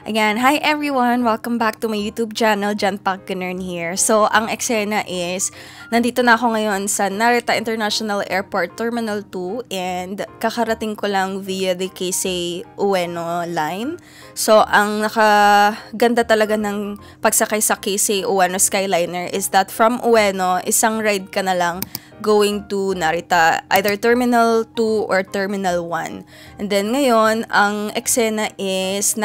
Again, hi everyone! Welcome back to my YouTube channel, Jan Pagkanern here. So, ang eksena is, nandito na ako ngayon sa Narita International Airport Terminal 2 and kakarating ko lang via the Keisei Ueno line. So, ang nakaganda talaga ng pagsakay sa Keisei Ueno Skyliner is that from Ueno, isang ride ka na lang going to Narita, either Terminal 2 or Terminal 1. And then ngayon, ang eksena is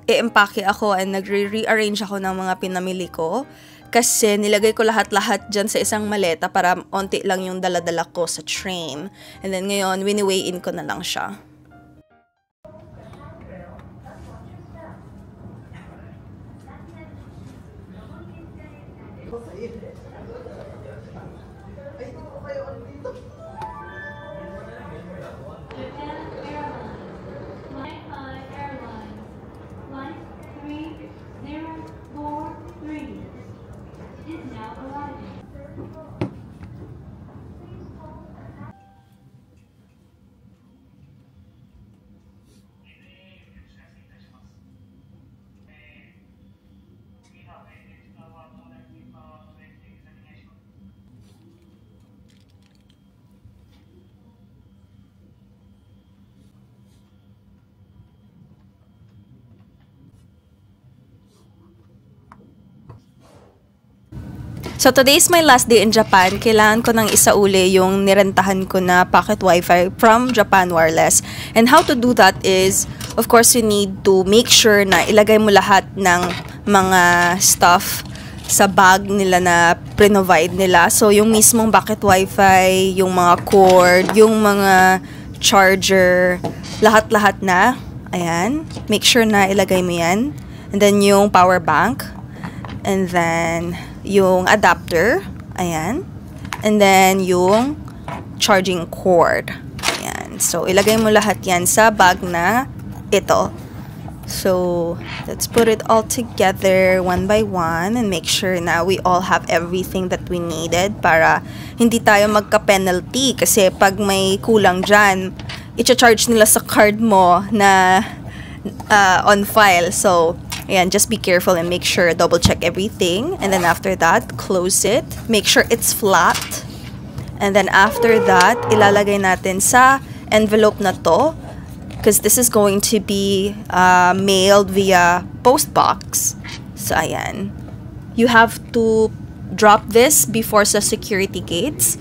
i-empake ako and nagre-rearrange ako ng mga pinamili ko kasi nilagay ko lahat-lahat dyan sa isang maleta para onti lang yung dala-dala ko sa train. And then ngayon, wini-weigh in ko na lang siya. So, today is my last day in Japan. Kailangan ko nang isauli yung nirentahan ko na pocket wifi from Japan Wireless. And how to do that is, of course, you need to make sure na ilagay mo lahat ng mga stuff sa bag nila na pre-provide nila. So, yung mismong pocket wifi, yung mga cord, yung mga charger, lahat-lahat na. Ayan. Make sure na ilagay mo yan. And then, yung power bank. And then yung adapter, ayan. And then, yung charging cord. Ayan. So, ilagay mo lahat yan sa bag na ito. So, let's put it all together one by one and make sure na we all have everything that we needed para hindi tayo magka-penalty. Kasi pag may kulang dyan, i-charge nila sa card mo na on file. So, ayan, just be careful and make sure, double check everything. And then after that, close it. Make sure it's flat. And then after that, ilalagay natin sa envelope na to. Because this is going to be mailed via post box. So, ayan. You have to drop this before sa security gates.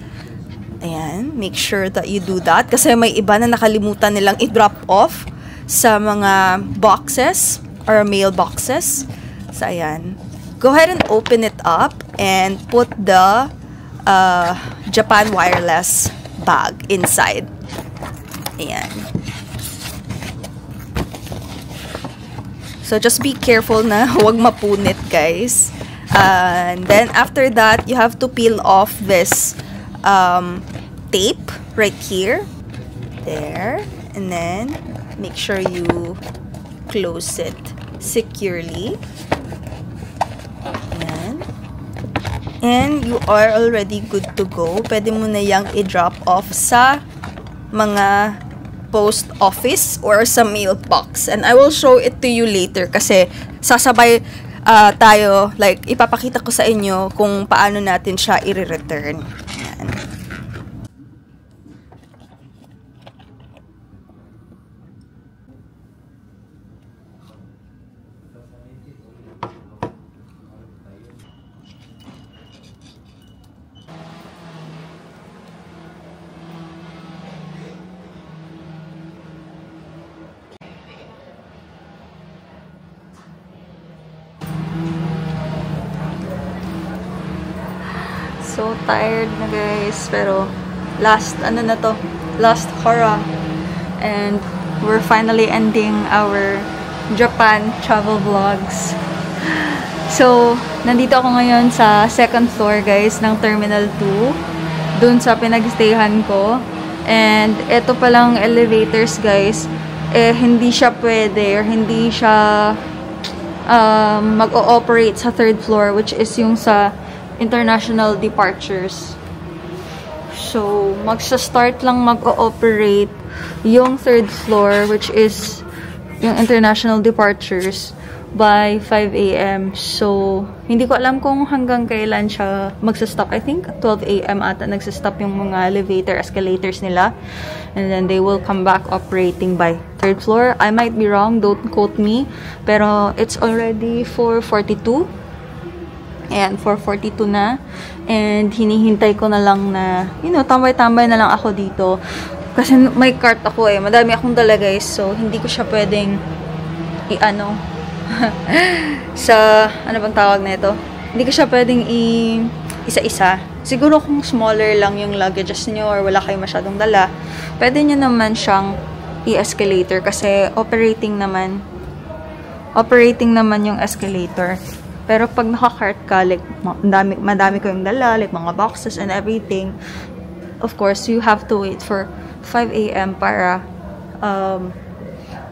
Ayan, make sure that you do that. Kasi may iba na nakalimutan nilang i-drop off sa mga boxes or mailboxes. So, ayan. Go ahead and open it up and put the Japan Wireless bag inside. Ayan. So, just be careful na huwag mapunit, guys. And then, after that, you have to peel off this tape right here. There. And then, make sure you close it securely. Ayan. And you are already good to go. Pwede mo na yang i-drop off sa mga post office or sa mailbox. And I will show it to you later kasi sasabay tayo, like ipapakita ko sa inyo kung paano natin siya i-return. Ayan. So tired na, guys, pero last hurrah, and we're finally ending our Japan travel vlogs. So nandito ako ngayon sa second floor, guys, ng Terminal 2 dun sa pinag-stayhan ko, and eto palang elevators, guys, hindi siya pwede or hindi siya mag-ooperate sa third floor, which is yung sa international departures. So, magsa-start lang mag-ooperate yung third floor, which is yung international departures, by 5 a.m. So, hindi ko alam kung hanggang kailan siya magsastop. I think 12 a.m. ata nagsastop yung mga elevator, escalators nila. And then they will come back operating by 3rd floor. I might be wrong, don't quote me. Pero it's already 4:42. Ayan, 4:42 na. And hinihintay ko na lang na, tambay-tambay na lang ako dito. Kasi may cart ako eh. Madami akong dala guys. So, hindi ko siya pwedeng sa, ano bang tawag na ito? Hindi ko siya pwedeng isa-isa. Siguro kung smaller lang yung luggages nyo or wala kayo masyadong dala, pwede nyo naman siyang i-escalator kasi operating naman yung escalator. Pero pag naka-cart ka, like, madami ko yung dala, like mga boxes and everything, of course, you have to wait for 5 a.m. para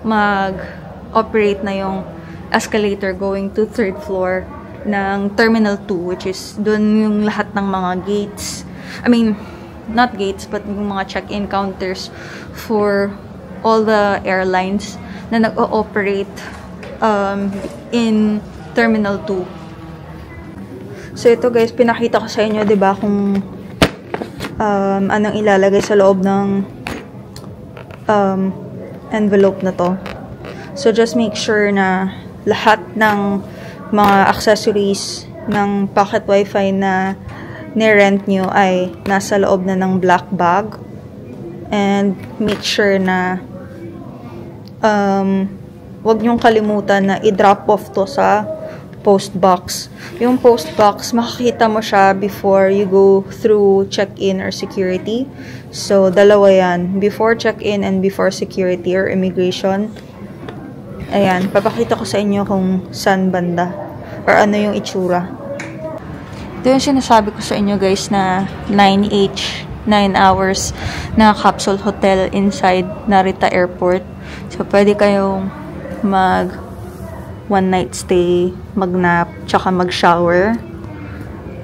mag-operate na yung escalator going to 3rd floor ng Terminal 2, which is dun yung lahat ng mga gates. I mean, not gates, but yung mga check-in counters for all the airlines na nag-ooperate in Terminal 2. So, ito guys, pinakita ko sa inyo, diba, kung anong ilalagay sa loob ng envelope na to. So, just make sure na lahat ng mga accessories ng pocket wifi na ni-rent nyo ay nasa loob na ng black bag. And make sure na wag nyong kalimutan na i-drop off to sa post box. Yung post box, makikita mo siya before you go through check-in or security. So, dalawa yan. Before check-in and before security or immigration. Ayan, papakita ko sa inyo kung saan banda or ano yung itsura. Ito yung sinasabi ko sa inyo guys na 9H, 9 hours na capsule hotel inside Narita Airport. So, pwede kayong mag one night stay, mag-nap, tsaka mag-shower.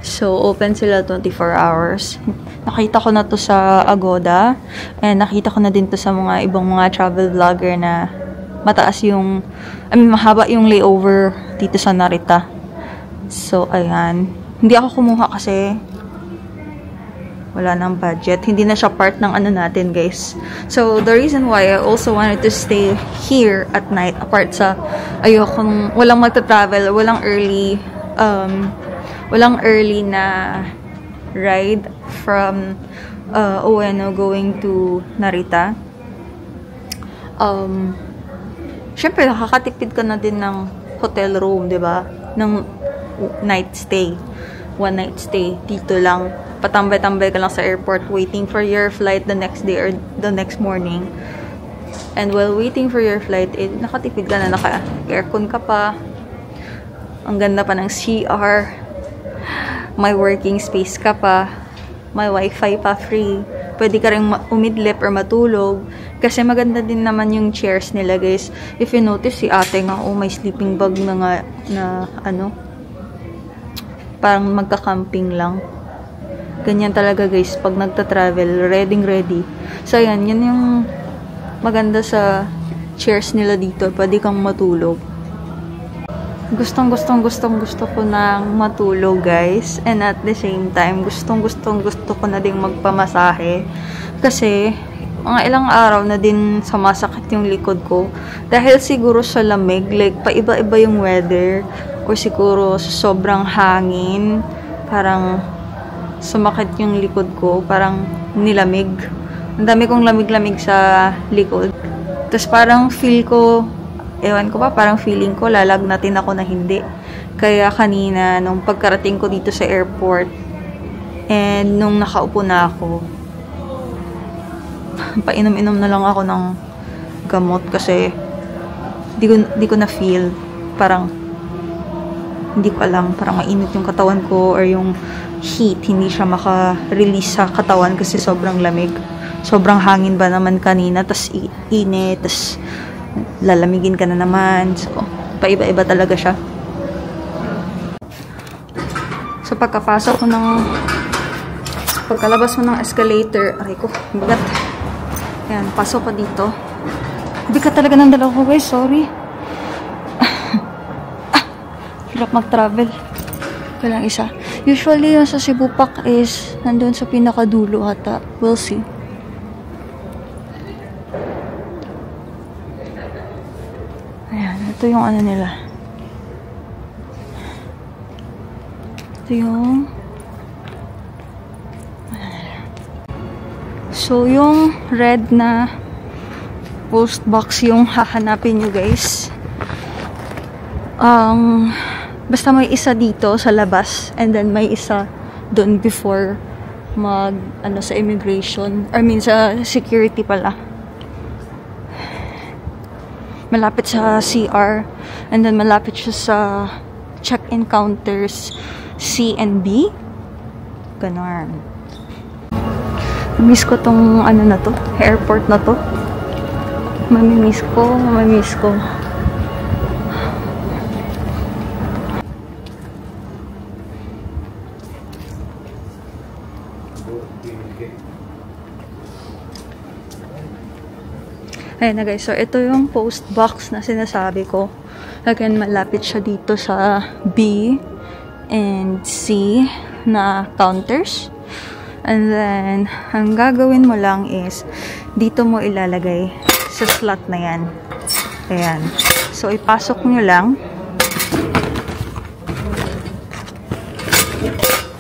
So, open sila 24 hours. Nakita ko na to sa Agoda. And nakita ko na din to sa mga ibang mga travel vlogger na mataas yung, mahaba yung layover dito sa Narita. So, ayan. Hindi ako kumuha kasi wala nang budget. Hindi na siya part ng ano natin, guys. So, the reason why I also wanted to stay here at night, apart sa ayokong walang magta-travel, walang early na ride from Ueno going to Narita. Syempre, nakakatipid ka na din ng hotel room, di ba? Ng night stay. One night stay. Dito lang. Patambay-tambay ka lang sa airport waiting for your flight the next day or the next morning. And while waiting for your flight, nakatipid ka na, naka-aircon ka pa. Ang ganda pa ng CR. May working space ka pa. May wifi pa free. Pwede ka rin umidlip or matulog. Kasi maganda din naman yung chairs nila, guys. If you notice, si ate nga, may sleeping bag na nga, na parang magka-camping lang. Ganyan talaga, guys, pag nagta-travel, ready. So, yan yung maganda sa chairs nila dito. Pwede kang matulog. Gustong gusto ko nang matulog, guys. And at the same time, gustong gusto ko na ding magpamasahe. Kasi, mga ilang araw na din sumasakit yung likod ko. Dahil siguro sa lamig, like, paiba-iba yung weather. Or siguro sa sobrang hangin. Parang, sumakit yung likod ko. Parang, nilamig. Ang dami kong lamig-lamig sa likod. Tapos parang feel ko, ewan ko ba, parang feeling ko lalagnatin ako na hindi. Kaya kanina, nung pagkarating ko dito sa airport, and nung nakaupo na ako, painom-inom na lang ako ng gamot kasi di ko na feel. Parang, hindi ko alam, parang mainit yung katawan ko or yung heat, hindi siya maka-release sa katawan kasi sobrang lamig. Sobrang hangin ba naman kanina, tas init, tas lalamigin ka na naman. So, paiba-iba talaga siya. So, pagkalabas mo ng escalator, aray ko, bigat. Ayan, pasok ko dito. Bigat talaga ng dalawa ko, guys, sorry. Hirap mag-travel. Walang isa. Usually, yung sa Cebu Park is nandun sa pinakadulo ata. We'll see. Ayan, ito yung ano nila. Ito yung so, yung red na post box yung hahanapin nyo guys. Basta may isa dito sa labas and then may isa dun before mag sa immigration, sa security pala. Malapit sa CR and then malapit siya sa check-in counters C and B. Ganon. Miss ko tong na to, airport na to. Mamimiss ko. Ayan na guys, so ito yung post box na sinasabi ko. Again, malapit siya dito sa B and C na counters. And then, ang gagawin mo lang is, dito mo ilalagay sa slot na yan. Ayan. So, ipasok nyo lang.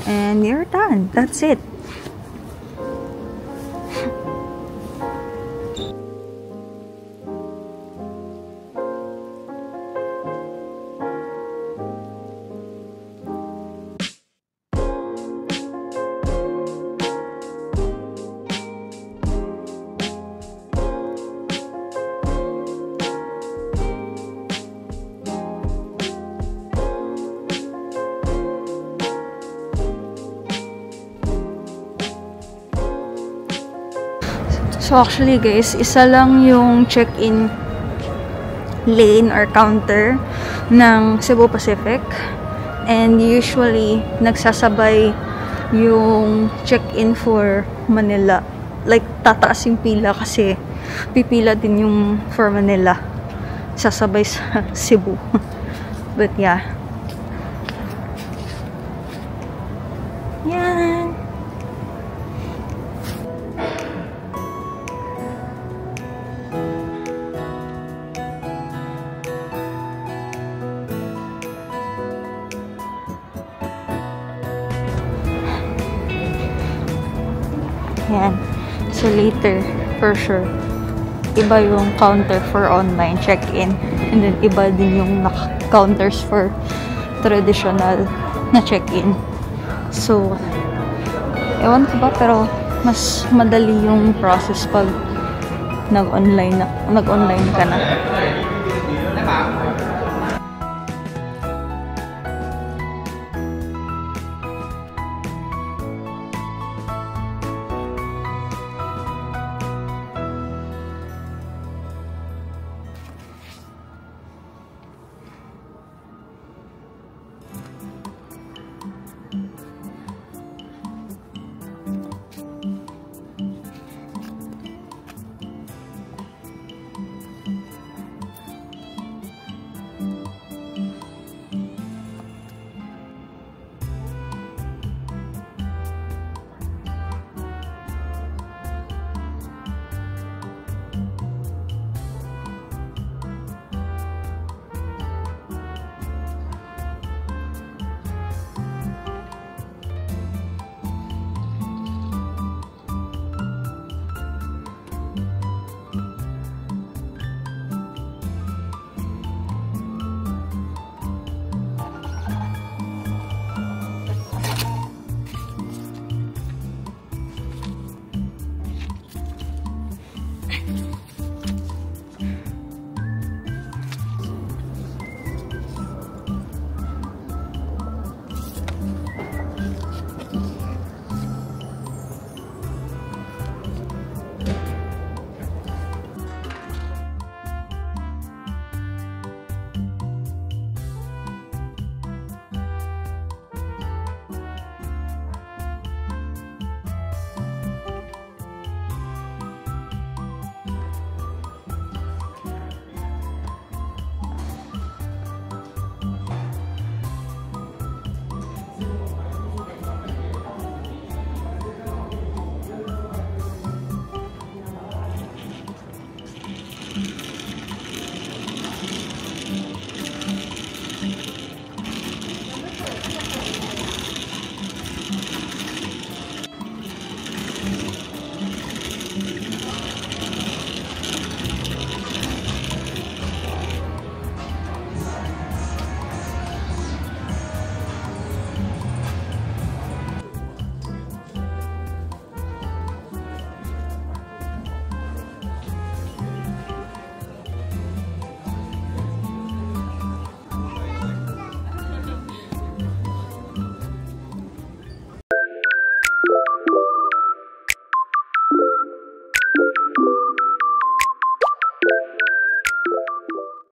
And you're done. That's it. So actually guys, isa lang yung check-in lane or counter ng Cebu Pacific. And usually, nagsasabay yung check-in for Manila. Like, tataas yung pila kasi pipila din yung for Manila. Sasabay sa Cebu. But yeah. Yan. Yan. So later, for sure, iba yung counter for online check-in. And then iba din yung counters for traditional na check-in. So, ewan ko ba, pero mas madali yung process pag nag-online ka na.